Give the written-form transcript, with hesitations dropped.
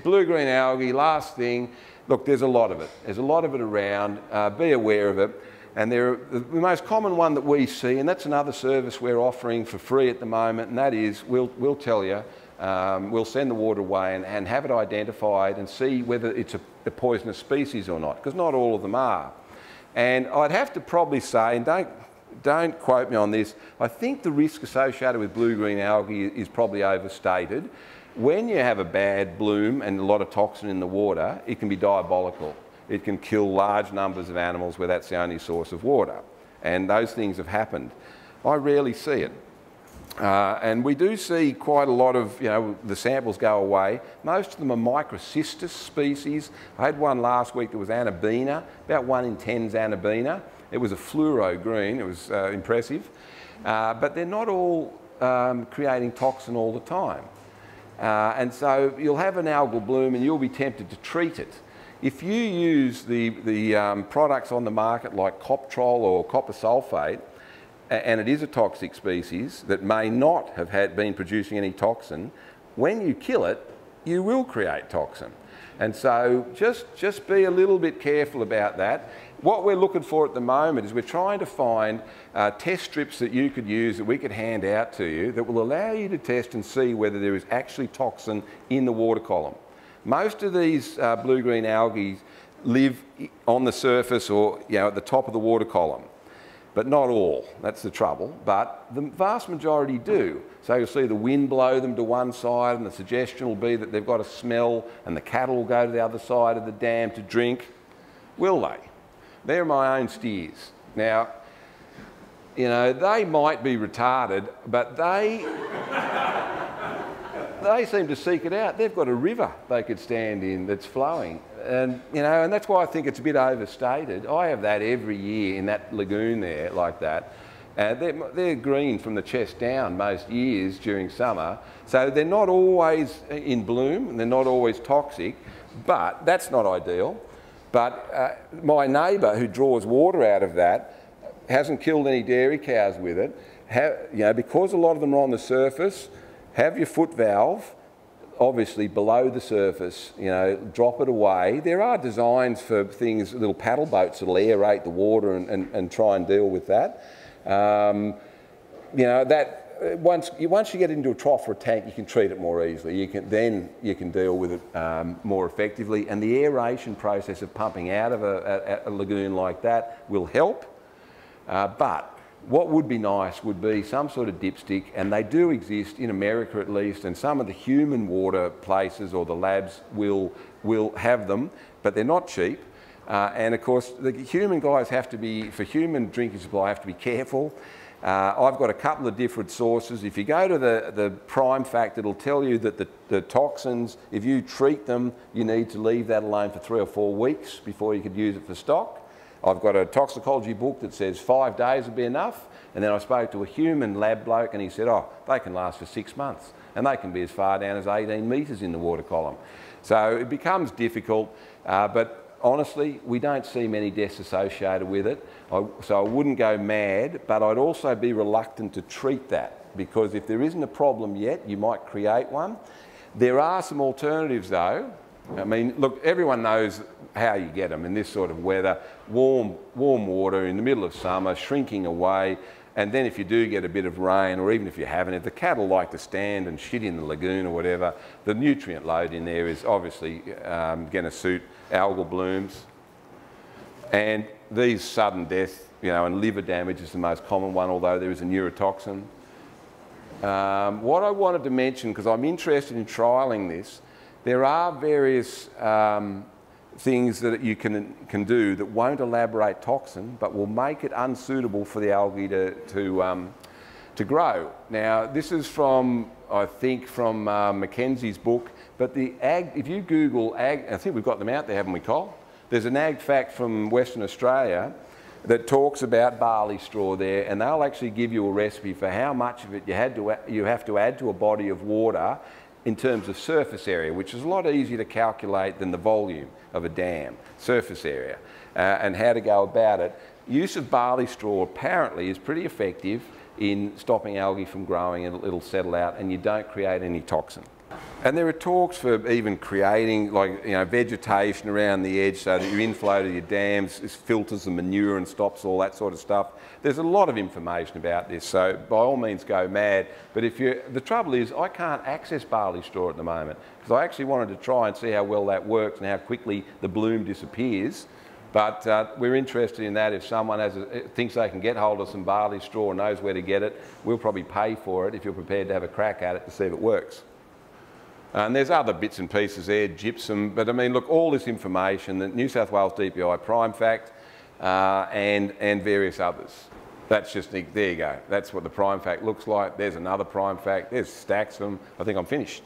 blue green algae, last thing, look, there's a lot of it. There's a lot of it around. Be aware of it. And the most common one that we see, and that's another service we're offering for free at the moment, and that is we'll tell you, we'll send the water away and have it identified and see whether it's a poisonous species or not, because not all of them are. And I'd have to probably say, and don't quote me on this, I think the risk associated with blue green algae is probably overstated. When you have a bad bloom and a lot of toxin in the water, it can be diabolical. It can kill large numbers of animals where that's the only source of water. And those things have happened. I rarely see it. And we do see quite a lot of, the samples go away. Most of them are microcystis species. I had one last week that was Anabina, about 1 in 10 is Anabina. It was a fluoro green, it was impressive. But they're not all creating toxin all the time. And so you'll have an algal bloom and you'll be tempted to treat it. If you use the products on the market like Coptrol or copper sulfate, and it is a toxic species that may not have been producing any toxin, when you kill it, you will create toxin. And so just be a little bit careful about that. What we're looking for at the moment is we're trying to find test strips that you could use, that we could hand out to you, that will allow you to test and see whether there is actually toxin in the water column. Most of these blue-green algae live on the surface or at the top of the water column, but not all. That's the trouble. But the vast majority do. So you'll see the wind blow them to one side, and the suggestion will be that they've got a smell, and the cattle will go to the other side of the dam to drink. Will they? They're my own steers. Now, they might be retarded, but they seem to seek it out. They've got a river they could stand in that's flowing. And, and that's why I think it's a bit overstated. I have that every year in that lagoon there like that. They're green from the chest down most years during summer. So they're not always in bloom and they're not always toxic, but that's not ideal. But my neighbour who draws water out of that hasn't killed any dairy cows with it. Because a lot of them are on the surface, have your foot valve obviously below the surface, drop it away. There are designs for things, little paddle boats that'll aerate the water and try and deal with that. Once you get into a trough or a tank, you can treat it more easily. Then you can deal with it more effectively. And the aeration process of pumping out of a lagoon like that will help. But what would be nice would be some sort of dipstick, and they do exist in America at least, and some of the human water places or the labs will have them, but they're not cheap. And of course, the human guys have to be, for human drinking supply, have to be careful. I've got a couple of different sources. If you go to the Prime Fact, it'll tell you that the toxins, if you treat them, you need to leave that alone for 3 or 4 weeks before you could use it for stock. I've got a toxicology book that says 5 days would be enough. And then I spoke to a human lab bloke and he said, oh, they can last for 6 months. And they can be as far down as 18 metres in the water column. So it becomes difficult, but honestly, we don't see many deaths associated with it. So I wouldn't go mad, but I'd also be reluctant to treat that, because if there isn't a problem yet, you might create one. There are some alternatives though. I mean, look, everyone knows how you get them in this sort of weather. Warm water in the middle of summer, shrinking away, and then if you do get a bit of rain, or even if you haven't, if the cattle like to stand and shit in the lagoon or whatever, the nutrient load in there is obviously going to suit algal blooms. And these sudden death, and liver damage is the most common one, although there is a neurotoxin. What I wanted to mention, because I'm interested in trialling this, there are various things that you can do that won't elaborate toxin, but will make it unsuitable for the algae to grow. Now, this is from, I think, from Mackenzie's book, but if you Google ag, I think we've got them out there, haven't we, Col? There's an ag fact from Western Australia that talks about barley straw there, and they'll actually give you a recipe for how much of it you have to add to a body of water in terms of surface area, which is a lot easier to calculate than the volume of a dam, surface area, and how to go about it. Use of barley straw apparently is pretty effective in stopping algae from growing, and it'll settle out and you don't create any toxin. And there are talks for even creating, like, you know, vegetation around the edge so that your inflow to your dams filters the manure and stops all that sort of stuff. There's a lot of information about this, so by all means go mad. But the trouble is, I can't access barley straw at the moment because I actually wanted to try and see how well that works and how quickly the bloom disappears. But we're interested in that. If someone thinks they can get hold of some barley straw and knows where to get it, we'll probably pay for it if you're prepared to have a crack at it to see if it works. And there's other bits and pieces there, gypsum, but I mean, look, all this information, the New South Wales DPI Prime Fact and various others. That's just, there you go. That's what the Prime Fact looks like. There's another Prime Fact. There's stacks of them. I think I'm finished.